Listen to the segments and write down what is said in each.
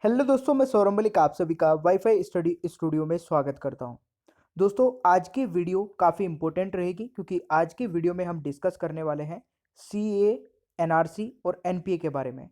Hello दोस्तों, मैं सौरभ मलिक आप सभी का वाईफाई स्टडी स्टूडियो में स्वागत करता हूं। दोस्तों, आज की वीडियो काफ़ी इंपॉर्टेंट रहेगी क्योंकि आज की वीडियो में हम डिस्कस करने वाले हैं सीए, एनआरसी और एनपीए के बारे में।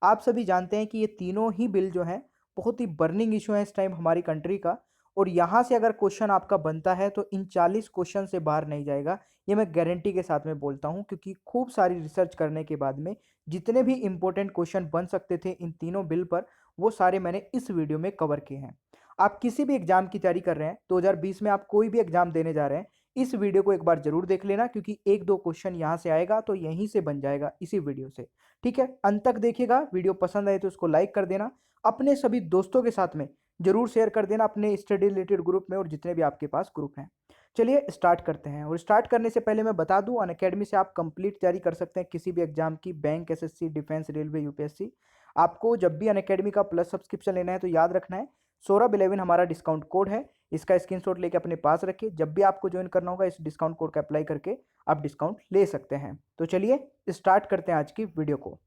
आप सभी जानते हैं कि ये तीनों ही बिल जो हैं बहुत ही बर्निंग इशू है इस टाइम हमारी कंट्री का। और यहाँ से अगर क्वेश्चन आपका बनता है तो इन 40 क्वेश्चन से बाहर नहीं जाएगा, ये मैं गारंटी के साथ में बोलता हूँ, क्योंकि खूब सारी रिसर्च करने के बाद में जितने भी इंपॉर्टेंट क्वेश्चन बन सकते थे इन तीनों बिल पर, वो सारे मैंने इस वीडियो में कवर किए हैं। आप किसी भी एग्जाम की तैयारी कर रहे हैं, 2020 में आप कोई भी एग्जाम देने जा रहे हैं, इस वीडियो को एक बार जरूर देख लेना, क्योंकि एक दो क्वेश्चन यहां से आएगा तो यहीं से बन जाएगा इसी वीडियो से। ठीक है, अंत तक देखिएगा। वीडियो पसंद आए तो उसको लाइक कर देना, अपने सभी दोस्तों के साथ में जरूर शेयर कर देना, अपने स्टडी रिलेटेड ग्रुप में और जितने भी आपके पास ग्रुप हैं। चलिए स्टार्ट करते हैं। और स्टार्ट करने से पहले मैं बता दूं, अनअकैडमी से आप कंप्लीट तैयारी कर सकते हैं किसी भी एग्जाम की, bank, SSC, defence, railway, UPSC. आपको जब भी अनअकैडमी का प्लस सब्सक्रिप्शन लेना है तो याद रखना है सौरभ11 हमारा डिस्काउंट कोड है। इसका स्क्रीनशॉट लेके अपने पास रखिए, जब भी आपको ज्वाइन करना होगा इस डिस्काउंट कोड का अप्लाई करके आप डिस्काउंट ले सकते हैं। तो चलिए स्टार्ट करते हैं आज की वीडियो को।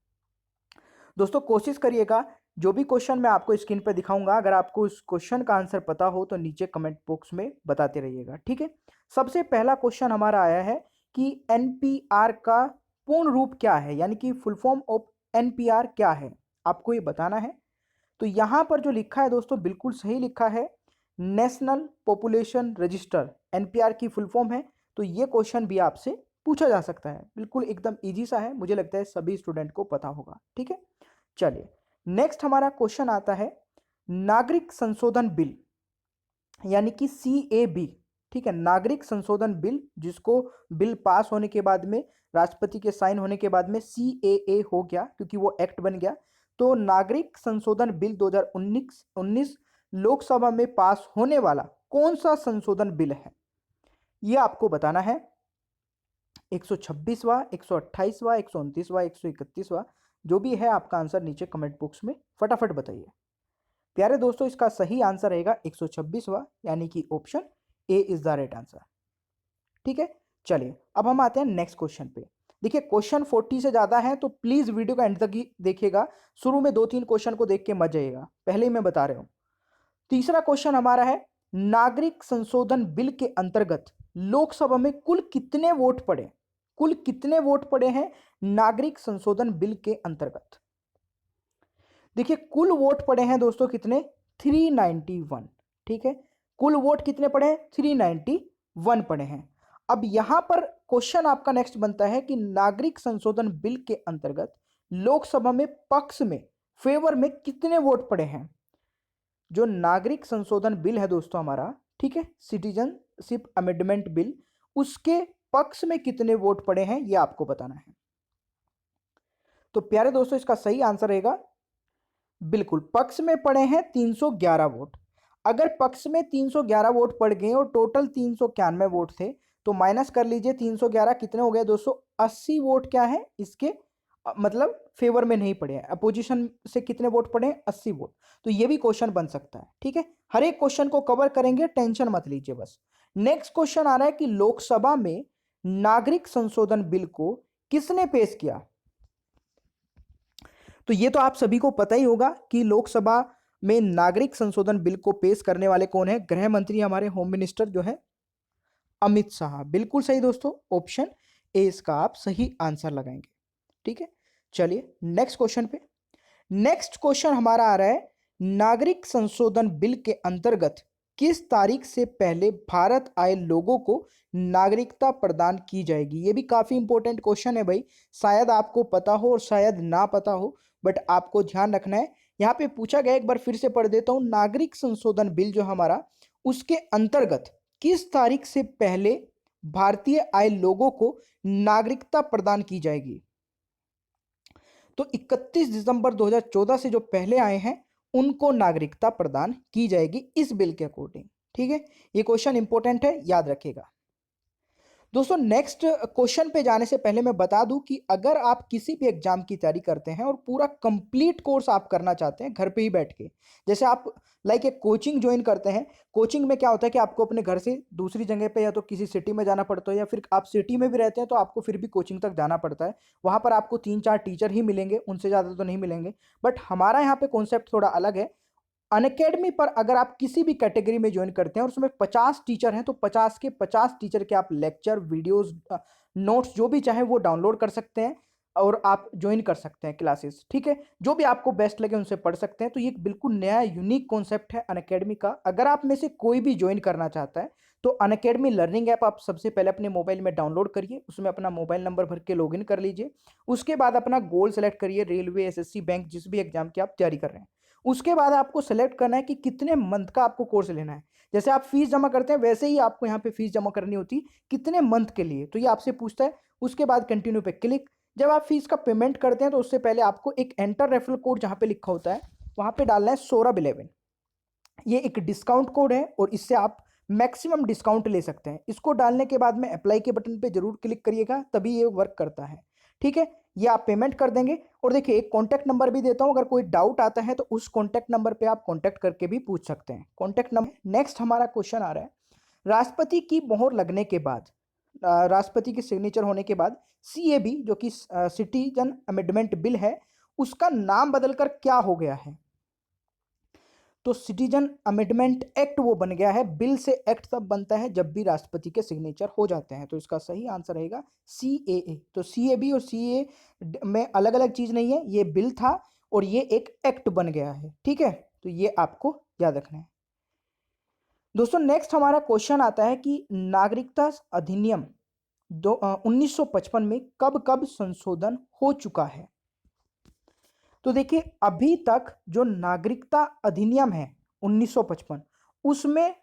दोस्तों, कोशिश करिएगा जो भी क्वेश्चन मैं आपको स्क्रीन पर दिखाऊंगा, अगर आपको उस क्वेश्चन का आंसर पता हो तो नीचे कमेंट बॉक्स में बताते रहिएगा। ठीक है, सबसे पहला क्वेश्चन हमारा आया है कि एनपीआर का पूर्ण रूप क्या है, यानी कि फुल फॉर्म ऑफ एनपीआर क्या है, आपको ये बताना है। तो यहां पर जो लिखा है दोस्तों, बिल्कुल सही लिखा है, नेशनल पॉपुलेशन रजिस्टर एनपीआर की फुल फॉर्म है। तो ये क्वेश्चन भी आपसे पूछा जा सकता है, बिल्कुल एकदम इजी सा है, मुझे लगता है सभी स्टूडेंट को पता होगा। ठीक है, चलिए नेक्स्ट हमारा क्वेश्चन आता है नागरिक संशोधन बिल, यानी कि सीएबी। ठीक है, नागरिक संशोधन बिल, जिसको बिल पास होने के बाद में, राष्ट्रपति के साइन होने के बाद में सीएए हो गया क्योंकि वो एक्ट बन गया। तो नागरिक संशोधन बिल 2019 लोकसभा में पास होने वाला कौन सा संशोधन बिल है, ये आपको बताना है। 126वां, 128वां, 129वां, 131वां, जो भी है आपका आंसर नीचे कमेंट बॉक्स में फटाफट बताइए। प्यारे दोस्तों, इसका सही आंसर रहेगा 126वां, यानी कि option A is the right answer. ठीक है, चलिए अब हम आते हैं नेक्स्ट क्वेश्चन पे। देखिए, क्वेश्चन 40 से ज्यादा है तो प्लीज वीडियो का एंड तक ही देखिएगा, शुरू में 2-3 क्वेश्चन को देख के मत जाइएगा, पहले ही मैं बता रहा हूं। तीसरा क्वेश्चन हमारा है नागरिक संशोधन बिल के अंतर्गत लोकसभा में कुल कितने वोट पड़े, कुल कितने वोट पड़े हैं नागरिक संशोधन बिल के अंतर्गत। देखिए, कुल वोट पड़े हैं दोस्तों कितने, 391। ठीक है, कुल वोट कितने पड़े हैं, 391 पड़े हैं। अब यहां पर क्वेश्चन आपका नेक्स्ट बनता है कि नागरिक संशोधन बिल के अंतर्गत लोकसभा में पक्ष में, फेवर में कितने वोट पड़े हैं। जो नागरिक संशोधन बिल है दोस्तों हमारा, ठीक है, सिटीजनशिप अमेंडमेंट बिल, उसके पक्ष में कितने वोट पड़े हैं यह आपको बताना है। तो प्यारे दोस्तों, इसका सही आंसर रहेगा, बिल्कुल पक्ष में पड़े हैं 311 वोट। अगर पक्ष में 311 वोट पड़ गए और टोटल 391 वोट थे, तो माइनस कर लीजिए 311 कितने हो गए दोस्तों, 80 वोट क्या है इसके, मतलब फेवर में नहीं पड़े हैं, अपोजिशन से कितने वोट पड़े हैं, 80 वोट। तो ये भी क्वेश्चन बन सकता है। ठीक है, हर एक क्वेश्चन को कवर करेंगे, टेंशन मत लीजिए बस। नेक्स्ट क्वेश्चन आ रहा है कि लोकसभा में नागरिक संशोधन बिल को किसने पेश किया। तो ये तो आप सभी को पता ही होगा कि लोकसभा में नागरिक संशोधन बिल को पेश करने वाले कौन है, गृह मंत्री, हमारे होम मिनिस्टर जो है अमित शाह। बिल्कुल सही दोस्तों, ऑप्शन ए इसका आप सही आंसर लगाएंगे। ठीक है, चलिए नेक्स्ट क्वेश्चन पे। नेक्स्ट क्वेश्चन हमारा आ रहा है नागरिक संशोधन बिल के अंतर्गत किस तारीख से पहले भारत आए लोगों को नागरिकता प्रदान की जाएगी। ये भी काफी इंपॉर्टेंट क्वेश्चन है भाई, शायद आपको पता हो और शायद ना पता हो, बट आपको ध्यान रखना है। यहां पे पूछा गया, एक बार फिर से पढ़ देता हूं, नागरिक संशोधन बिल जो हमारा, उसके अंतर्गत किस तारीख से पहले भारतीय आए लोगों को नागरिकता प्रदान की जाएगी। तो 31 दिसंबर 2014 से जो पहले आए हैं उनको नागरिकता प्रदान की जाएगी इस बिल के अकॉर्डिंग। ठीक है, ये क्वेश्चन इंपॉर्टेंट है, याद रखिएगा। दोस्तों नेक्स्ट क्वेश्चन पे जाने से पहले मैं बता दूं कि अगर आप किसी भी एग्जाम की तैयारी करते हैं और पूरा कंप्लीट कोर्स आप करना चाहते हैं घर पे ही बैठ के, जैसे आप लाइक एक कोचिंग ज्वाइन करते हैं। कोचिंग में क्या होता है कि आपको अपने घर से दूसरी जगह पे या तो किसी सिटी में जाना पड़ता है, या फिर आप सिटी में भी रहते हैं तो आपको फिर भी कोचिंग तक जाना पड़ता है। वहाँ पर आपको 3-4 टीचर ही मिलेंगे, उनसे ज़्यादा तो नहीं मिलेंगे। बट हमारा यहाँ पे कॉन्सेप्ट थोड़ा अलग है। अनअकैडमी पर अगर आप किसी भी कैटेगरी में ज्वाइन करते हैं और उसमें 50 टीचर हैं, तो 50 के 50 टीचर के आप लेक्चर, वीडियोस, नोट्स जो भी चाहे वो डाउनलोड कर सकते हैं और आप ज्वाइन कर सकते हैं क्लासेस। ठीक है, जो भी आपको बेस्ट लगे उनसे पढ़ सकते हैं। तो ये एक बिल्कुल नया यूनिक कॉन्सेप्ट है अनअकैडमी का। अगर आप में से कोई भी ज्वाइन करना चाहता है तो अनअकैडमी लर्निंग ऐप आप सबसे पहले अपने मोबाइल में डाउनलोड करिए, उसमें अपना मोबाइल नंबर भर के लॉगिन कर लीजिए। उसके बाद अपना गोल सेलेक्ट करिए, रेलवे, एसएससी, बैंक, जिस भी एग्जाम की आप तैयारी कर रहे हैं। उसके बाद आपको सेलेक्ट करना है कि कितने मंथ का आपको कोर्स लेना है। जैसे आप फीस जमा करते हैं वैसे ही आपको यहाँ पे फीस जमा करनी होती है, कितने मंथ के लिए, तो ये आपसे पूछता है। उसके बाद कंटिन्यू पे क्लिक। जब आप फीस का पेमेंट करते हैं तो उससे पहले आपको एक एंटर रेफरल कोड जहाँ पे लिखा होता है वहाँ पे डालना है सौरभ11। ये एक डिस्काउंट कोड है और इससे आप मैक्सिमम डिस्काउंट ले सकते हैं। इसको डालने के बाद में अप्लाई के बटन पे जरूर क्लिक करिएगा, तभी ये वर्क करता है। ठीक है, ये आप पेमेंट कर देंगे। और देखिए एक कॉन्टैक्ट नंबर भी देता हूं, अगर कोई डाउट आता है तो उस कॉन्टैक्ट नंबर पे आप कॉन्टैक्ट करके भी पूछ सकते हैं। Contact number. नेक्स्ट हमारा क्वेश्चन आ रहा है, राष्ट्रपति की मोहर लगने के बाद, राष्ट्रपति की सिग्नेचर होने के बाद सीएबी जो कि सिटीजन अमेंडमेंट बिल है, उसका नाम बदलकर क्या हो गया है? तो सिटीजन अमेंडमेंट एक्ट वो बन गया है। बिल से एक्ट तब बनता है जब भी राष्ट्रपति के सिग्नेचर हो जाते हैं। तो इसका सही आंसर रहेगा सीएए। तो सीएबी और सीए में अलग अलग चीज नहीं है, ये बिल था और ये एक एक्ट बन गया है। ठीक है, तो ये आपको याद रखना है। दोस्तों नेक्स्ट हमारा क्वेश्चन आता है कि नागरिकता अधिनियम 1955 में कब कब संशोधन हो चुका है? तो देखिए अभी तक जो नागरिकता अधिनियम है 1955, उसमें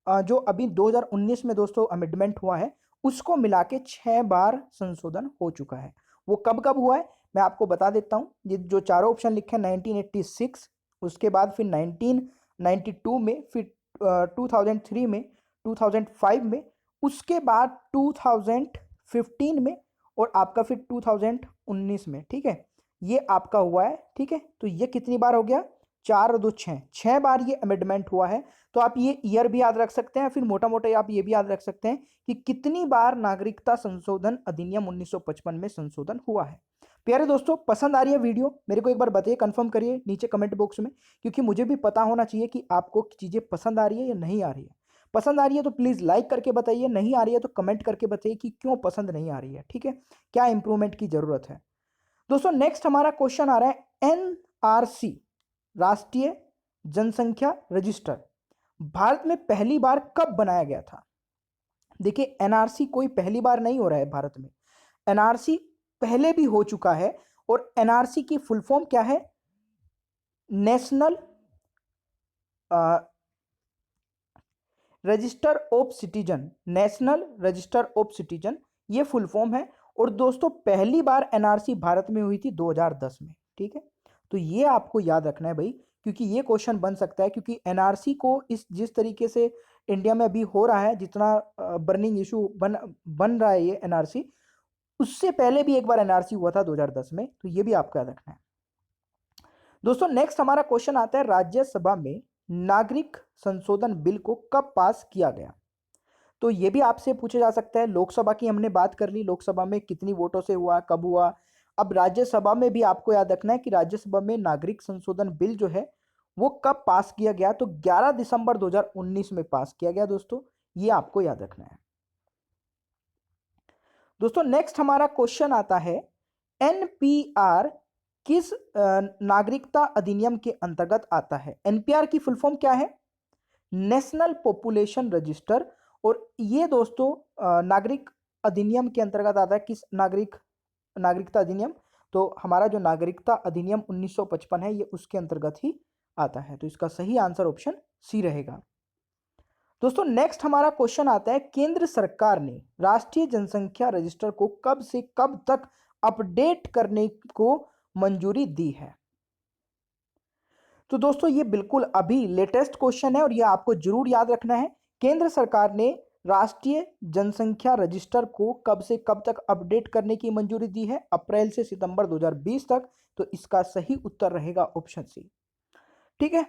जो अभी 2019 में दोस्तों अमेंडमेंट हुआ है, उसको मिला के 6 बार संशोधन हो चुका है। वो कब कब हुआ है मैं आपको बता देता हूं। ये जो चारों ऑप्शन लिखे हैं, 1986, उसके बाद फिर 1992 में, फिर 2003 में, 2005 में, उसके बाद 2015 में और आपका फिर 2019 में। ठीक है, ये आपका हुआ है। ठीक है, तो ये कितनी बार हो गया? 4 और 2 6, 6 बार ये अमेंडमेंट हुआ है। तो आप ये ईयर भी याद रख सकते हैं, फिर मोटा मोटा आप ये भी याद रख सकते हैं कि कितनी बार नागरिकता संशोधन अधिनियम 1955 में संशोधन हुआ है। प्यारे दोस्तों, पसंद आ रही है वीडियो? मेरे को एक बार बताइए, कंफर्म करिए नीचे कमेंट बॉक्स में, क्योंकि मुझे भी पता होना चाहिए कि आपको चीजें पसंद आ रही है या नहीं आ रही है। पसंद आ रही है तो प्लीज लाइक करके बताइए, नहीं आ रही है तो कमेंट करके बताइए कि क्यों पसंद नहीं आ रही है। ठीक है, क्या इंप्रूवमेंट की जरूरत है। दोस्तों नेक्स्ट हमारा क्वेश्चन आ रहा है, एनआरसी राष्ट्रीय जनसंख्या रजिस्टर भारत में पहली बार कब बनाया गया था? देखिए एनआरसी कोई पहली बार नहीं हो रहा है भारत में, एनआरसी पहले भी हो चुका है। और एनआरसी की फुल फॉर्म क्या है? National register of citizen, national register of citizen, ये फुल फॉर्म है। और दोस्तों पहली बार एनआरसी भारत में हुई थी 2010 में। ठीक है, तो ये आपको याद रखना है भाई, क्योंकि ये क्वेश्चन बन सकता है। क्योंकि एनआरसी को इस जिस तरीके से इंडिया में अभी हो रहा है, जितना बर्निंग इशू बन रहा है ये एनआरसी, उससे पहले भी एक बार एनआरसी हुआ था 2010 में। तो ये भी आपको याद रखना है। दोस्तों नेक्स्ट हमारा क्वेश्चन आता है, राज्यसभा में नागरिक संशोधन बिल को कब पास किया गया? तो ये भी आपसे पूछा जा सकता है। लोकसभा की हमने बात कर ली, लोकसभा में कितनी वोटों से हुआ, कब हुआ। अब राज्यसभा में भी आपको याद रखना है कि राज्यसभा में नागरिक संशोधन बिल जो है वो कब पास किया गया। तो 11 दिसंबर 2019 में पास किया गया दोस्तों, ये आपको याद रखना है। दोस्तों नेक्स्ट हमारा क्वेश्चन आता है, एनपीआर किस नागरिकता अधिनियम के अंतर्गत आता है? एनपीआर की फुल फॉर्म क्या है? National population register. और ये दोस्तों नागरिक अधिनियम के अंतर्गत आता है। किस नागरिकता अधिनियम? तो हमारा जो नागरिकता अधिनियम 1955 है, ये उसके अंतर्गत ही आता है। तो इसका सही आंसर ऑप्शन सी रहेगा। दोस्तों नेक्स्ट हमारा क्वेश्चन आता है, केंद्र सरकार ने राष्ट्रीय जनसंख्या रजिस्टर को कब से कब तक अपडेट करने को मंजूरी दी है? तो दोस्तों ये बिल्कुल अभी लेटेस्ट क्वेश्चन है और ये आपको जरूर याद रखना है। केंद्र सरकार ने राष्ट्रीय जनसंख्या रजिस्टर को कब से कब तक अपडेट करने की मंजूरी दी है? अप्रैल से सितंबर 2020 तक। तो इसका सही उत्तर रहेगा ऑप्शन सी। ठीक है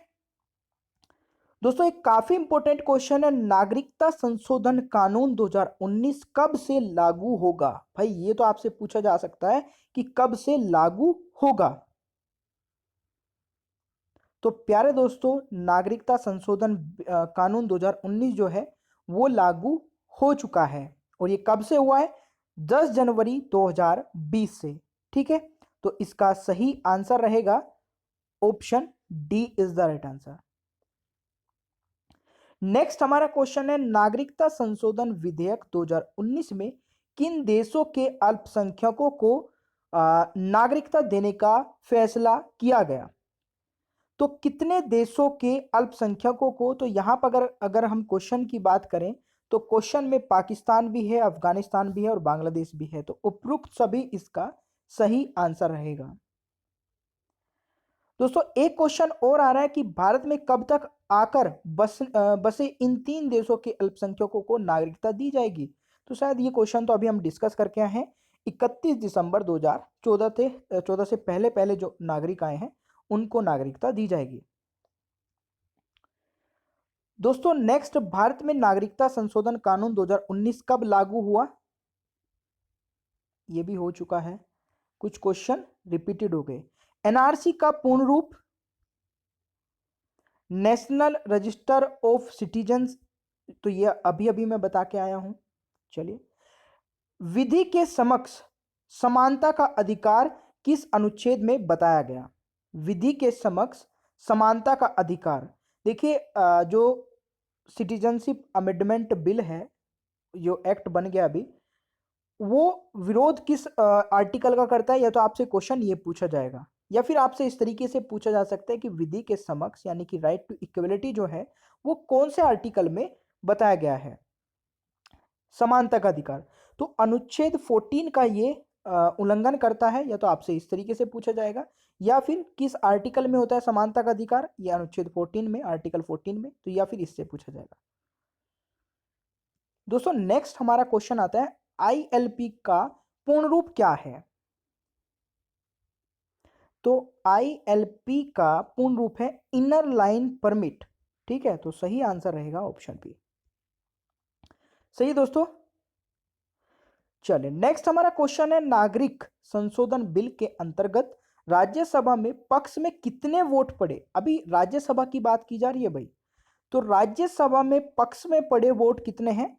दोस्तों, एक काफी इंपॉर्टेंट क्वेश्चन है, नागरिकता संशोधन कानून 2019 कब से लागू होगा? भाई ये तो आपसे पूछा जा सकता है कि कब से लागू होगा। तो प्यारे दोस्तों, नागरिकता संशोधन कानून 2019 जो है वो लागू हो चुका है। और ये कब से हुआ है? 10 जनवरी 2020 से। ठीक है, तो इसका सही आंसर रहेगा option D is the right answer. Next हमारा क्वेश्चन है, नागरिकता संशोधन विधेयक 2019 में किन देशों के अल्पसंख्यकों को नागरिकता देने का फैसला किया गया? तो कितने देशों के अल्पसंख्यकों को, तो यहां पर अगर हम क्वेश्चन की बात करें तो क्वेश्चन में पाकिस्तान भी है, अफगानिस्तान भी है और बांग्लादेश भी है। तो उपरोक्त सभी इसका सही आंसर रहेगा। दोस्तों एक क्वेश्चन और आ रहा है कि भारत में कब तक आकर बसे इन 3 देशों के अल्पसंख्यकों को नागरिकता दी जाएगी? तो शायद ये क्वेश्चन तो अभी हम डिस्कस करके आए हैं। 31 दिसंबर 2014 से पहले पहले जो नागरिक आए हैं उनको नागरिकता दी जाएगी। दोस्तों नेक्स्ट, भारत में नागरिकता संशोधन कानून 2019 कब लागू हुआ? यह भी हो चुका है, कुछ क्वेश्चन रिपीटेड हो गए। एनआरसी का पूर्ण रूप? नेशनल रजिस्टर ऑफ सिटीजन्स, तो ये अभी अभी मैं बता के आया हूं। चलिए, विधि के समक्ष समानता का अधिकार किस अनुच्छेद में बताया गया? विधि के समक्ष समानता का अधिकार, देखिए जो सिटीजनशिप अमेंडमेंट बिल है, जो एक्ट बन गया अभी, वो विरोध किस आर्टिकल का करता है? या तो आपसे क्वेश्चन ये पूछा जाएगा, या फिर आपसे इस तरीके से पूछा जा सकता है कि विधि के समक्ष यानी कि राइट टू इक्वलिटी जो है वो कौन से आर्टिकल में बताया गया है? समानता का अधिकार, तो अनुच्छेद 14 का ये उल्लंघन करता है, या तो आपसे इस तरीके से पूछा जाएगा, या फिर किस आर्टिकल में होता है समानता का अधिकार? ये अनुच्छेद 14 में, आर्टिकल 14 में, तो या फिर इससे पूछा जाएगा। दोस्तों नेक्स्ट हमारा क्वेश्चन आता है, आईएलपी का पूर्ण रूप क्या है? तो आईएलपी का पूर्ण रूप है इनर लाइन परमिट। ठीक है, तो सही आंसर रहेगा ऑप्शन बी। सही दोस्तों, चलिए नेक्स्ट हमारा क्वेश्चन है, नागरिक संशोधन बिल के अंतर्गत राज्यसभा में पक्ष में कितने वोट पड़े? अभी राज्यसभा की बात की जा रही है भाई, तो राज्यसभा में पक्ष में पड़े वोट कितने हैं?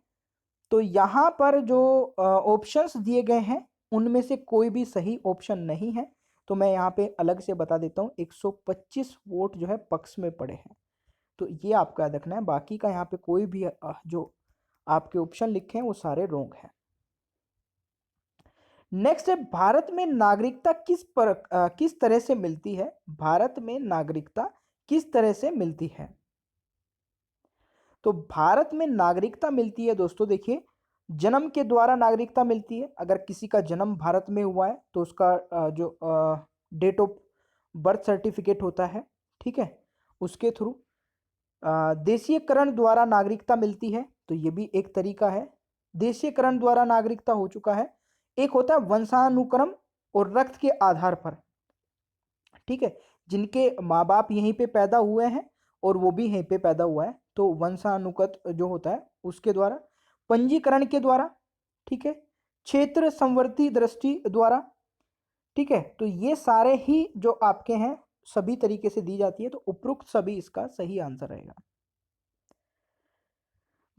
तो यहां पर जो ऑप्शंस दिए गए हैं उनमें से कोई भी सही ऑप्शन नहीं है। तो मैं यहाँ पे अलग से बता देता हूँ, 125 वोट जो है पक्ष में पड़े हैं। तो ये आपको याद रखना है, बाकी का यहाँ पे कोई भी जो आपके ऑप्शन लिखे हैं वो सारे रॉन्ग हैं। नेक्स्ट है, भारत में नागरिकता किस तरह से मिलती है? भारत में नागरिकता किस तरह से मिलती है? तो भारत में नागरिकता मिलती है दोस्तों, देखिए जन्म के द्वारा नागरिकता मिलती है। अगर किसी का जन्म भारत में हुआ है तो उसका जो डेट ऑफ बर्थ सर्टिफिकेट होता है, ठीक है, उसके थ्रू। देशीयकरण द्वारा नागरिकता मिलती है, तो ये भी एक तरीका है। देशीयकरण द्वारा नागरिकता हो चुका है। एक होता है वंशानुक्रम और रक्त के आधार पर, ठीक है, जिनके माँ बाप यहीं पे पैदा हुए हैं और वो भी यहीं पे पैदा हुआ है, तो वंशानुगत जो होता है उसके द्वारा। पंजीकरण के द्वारा, ठीक है, क्षेत्र संवर्ती दृष्टि द्वारा, ठीक है, तो ये सारे ही जो आपके हैं सभी तरीके से दी जाती है। तो उपरोक्त सभी इसका सही आंसर रहेगा।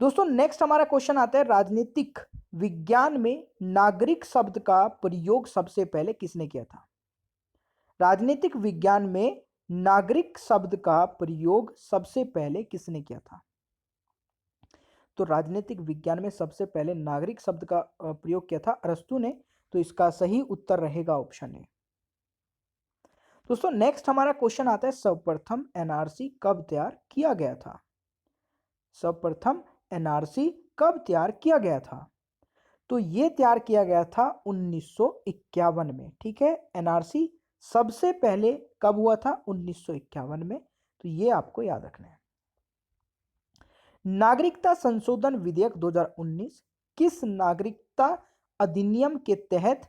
दोस्तों नेक्स्ट हमारा क्वेश्चन आता है, राजनीतिक विज्ञान में नागरिक शब्द का प्रयोग सबसे पहले किसने किया था? राजनीतिक विज्ञान में नागरिक शब्द का प्रयोग सबसे पहले किसने किया था? तो राजनीतिक विज्ञान में सबसे पहले नागरिक शब्द का प्रयोग किया था अरस्तु ने। तो इसका सही उत्तर रहेगा ऑप्शन ए। दोस्तों नेक्स्ट हमारा क्वेश्चन आता है, सर्वप्रथम एनआरसी कब तैयार किया गया था? सर्वप्रथम एनआरसी कब तैयार किया गया था? तो ये तैयार किया गया था 1951 में। ठीक है, एनआरसी सबसे पहले कब हुआ था? 1951 में। तो ये आपको याद रखना है। नागरिकता संशोधन विधेयक 2019 किस नागरिकता अधिनियम के तहत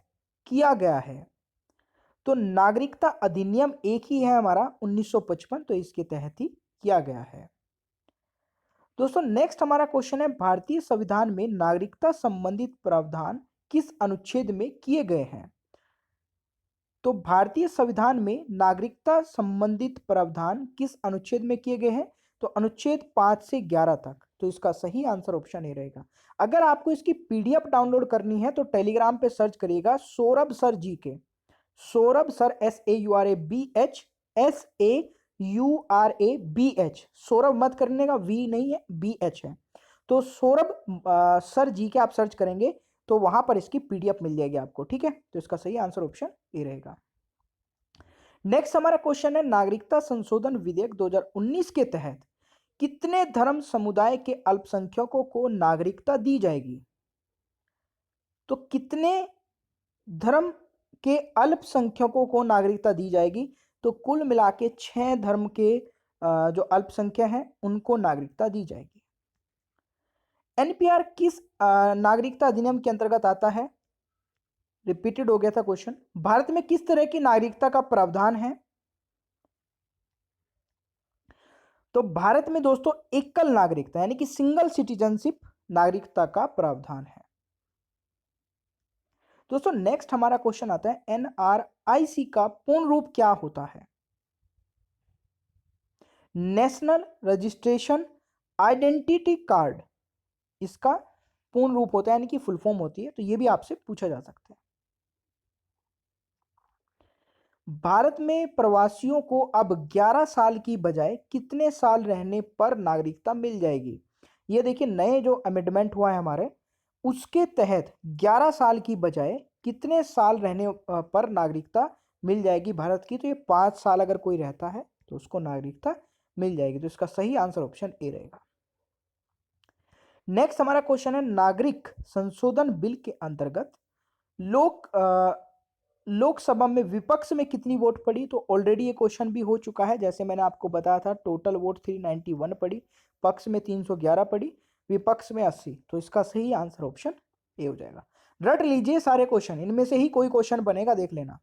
किया गया है? तो नागरिकता अधिनियम एक ही है हमारा 1955, तो इसके तहत ही किया गया है। दोस्तों नेक्स्ट हमारा क्वेश्चन है, भारतीय संविधान में नागरिकता संबंधित प्रावधान किस अनुच्छेद में किए गए हैं? तो भारतीय संविधान में नागरिकता संबंधित प्रावधान किस अनुच्छेद में किए गए हैं? तो अनुच्छेद 5 से 11 तक। तो इसका सही आंसर ऑप्शन ए रहेगा। अगर आपको इसकी पीडीएफ डाउनलोड करनी है तो टेलीग्राम पे सर्च करिएगा सौरभ सर जी के, सौरभ सर SAURABH, सौरभ मत करने का, वी नहीं है, BH है। तो सौरभ सर जी के आप सर्च करेंगे तो वहां पर इसकी पीडीएफ मिल जाएगी आपको, ठीक है। तो इसका सही आंसर ऑप्शन ए रहेगा। नेक्स्ट हमारा क्वेश्चन है, नागरिकता संशोधन विधेयक 2019 के तहत कितने धर्म समुदाय के अल्पसंख्यकों को नागरिकता दी जाएगी? तो कितने धर्म के अल्पसंख्यकों को नागरिकता दी जाएगी? तो कुल मिला के 6 धर्म के जो अल्पसंख्यक हैं उनको नागरिकता दी जाएगी। एनपीआर किस नागरिकता अधिनियम के अंतर्गत आता है? रिपीटेड हो गया था क्वेश्चन। भारत में किस तरह की नागरिकता का प्रावधान है? तो भारत में दोस्तों एकल नागरिकता यानी कि सिंगल सिटीजनशिप नागरिकता का प्रावधान है। दोस्तों नेक्स्ट हमारा क्वेश्चन आता है, एनआरआईसी का पूर्ण रूप क्या होता है? नेशनल रजिस्ट्रेशन आइडेंटिटी कार्ड इसका पूर्ण रूप होता है, यानी कि फुल फॉर्म होती है। तो यह भी आपसे पूछा जा सकता है। भारत में प्रवासियों को अब 11 साल की बजाय कितने साल रहने पर नागरिकता मिल जाएगी? ये देखिए नए जो अमेंडमेंट हुआ है हमारे, उसके तहत 11 साल की बजाय कितने साल रहने पर नागरिकता मिल जाएगी भारत की? तो ये 5 साल अगर कोई रहता है तो उसको नागरिकता मिल जाएगी। तो इसका सही आंसर ऑप्शन ए रहेगा। नेक्स्ट हमारा क्वेश्चन है, नागरिक संशोधन बिल के अंतर्गत लोकसभा में विपक्ष में कितनी वोट पड़ी? तो ऑलरेडी ये क्वेश्चन भी हो चुका है, जैसे मैंने आपको बताया था, टोटल वोट 391 पड़ी, पक्ष में 311 पड़ी, विपक्ष में 80। तो इसका सही आंसर ऑप्शन ए हो जाएगा। रट लीजिए सारे क्वेश्चन, इनमें से ही कोई क्वेश्चन बनेगा, देख लेना।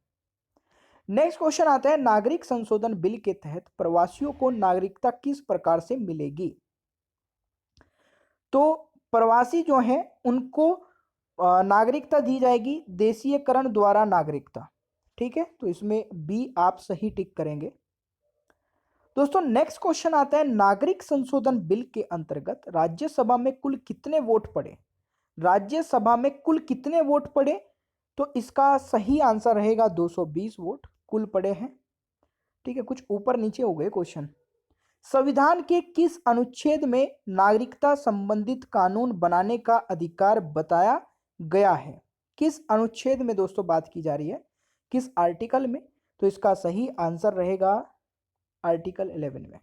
नेक्स्ट क्वेश्चन आता है, नागरिक संशोधन बिल के तहत प्रवासियों को नागरिकता किस प्रकार से मिलेगी? तो प्रवासी जो हैं उनको नागरिकता दी जाएगी देशीयकरण द्वारा नागरिकता, ठीक है। तो इसमें बी आप सही टिक करेंगे। दोस्तों नेक्स्ट क्वेश्चन आता है, नागरिक संशोधन बिल के अंतर्गत राज्यसभा में कुल कितने वोट पड़े? राज्यसभा में कुल कितने वोट पड़े? तो इसका सही आंसर रहेगा 220 वोट कुल पड़े हैं, ठीक है। कुछ ऊपर नीचे हो गए क्वेश्चन। संविधान के किस अनुच्छेद में नागरिकता संबंधित कानून बनाने का अधिकार बताया गया है? किस अनुच्छेद में दोस्तों बात की जा रही है, किस आर्टिकल में? तो इसका सही आंसर रहेगा आर्टिकल 11 में।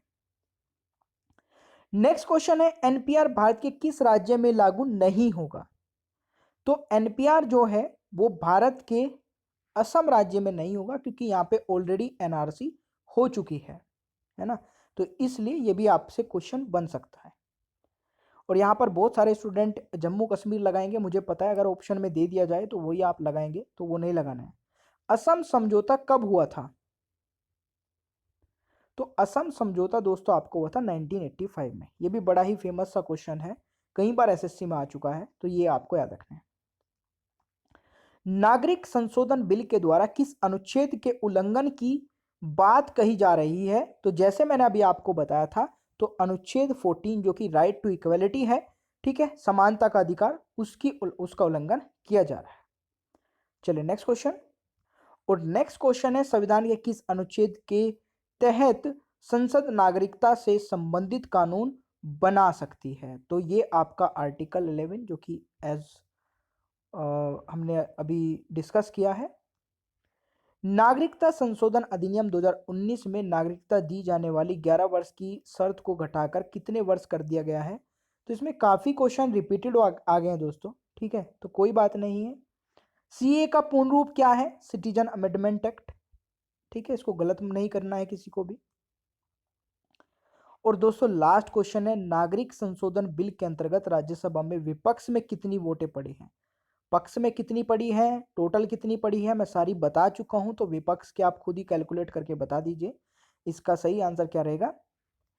नेक्स्ट क्वेश्चन है, एनपीआर भारत के किस राज्य में लागू नहीं होगा? तो एनपीआर जो है वो भारत के असम राज्य में नहीं होगा, क्योंकि यहाँ पे ऑलरेडी एनआरसी हो चुकी है ना। तो इसलिए ये भी आपसे क्वेश्चन बन सकता है। और यहाँ पर बहुत सारे स्टूडेंट जम्मू कश्मीर लगाएंगे, मुझे पता है अगर ऑप्शन में दे दिया जाए तो वही आप लगाएंगे, तो वो नहीं लगाना है। असम समझौता कब हुआ था? तो असम समझौता दोस्तों आपको हुआ था 1985 में। ये भी बड़ा ही फेमस सा क्वेश्चन है, कई बार एसएससी में आ चुका है, तो ये आपको याद रखना है। नागरिक संशोधन बिल के द्वारा किस अनुच्छेद के उल्लंघन की बात कही जा रही है? तो जैसे मैंने अभी आपको बताया था, तो अनुच्छेद 14 जो कि राइट टू इक्वलिटी है, ठीक है, समानता का अधिकार, उसका उल्लंघन किया जा रहा है। चलिए नेक्स्ट क्वेश्चन। और नेक्स्ट क्वेश्चन है, संविधान के किस अनुच्छेद के तहत संसद नागरिकता से संबंधित कानून बना सकती है? तो ये आपका आर्टिकल 11 जो कि हमने अभी डिस्कस किया है। नागरिकता संशोधन अधिनियम 2019 में नागरिकता दी जाने वाली 11 वर्ष की शर्त को घटाकर कितने वर्ष कर दिया गया है? तो इसमें काफी क्वेश्चन रिपीटेड आ गए हैं दोस्तों, ठीक है, तो कोई बात नहीं है। सीए का पूर्ण रूप क्या है? सिटीजन अमेंडमेंट एक्ट, ठीक है, इसको गलत नहीं करना है किसी को भी। और दोस्तों लास्ट क्वेश्चन है, नागरिक संशोधन बिल के अंतर्गत राज्यसभा में विपक्ष में कितनी वोटें पड़ी हैं? पक्ष में कितनी पड़ी हैं, टोटल कितनी पड़ी है, मैं सारी बता चुका हूं, तो विपक्ष के आप खुद ही कैलकुलेट करके बता दीजिए। इसका सही आंसर क्या रहेगा?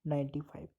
95।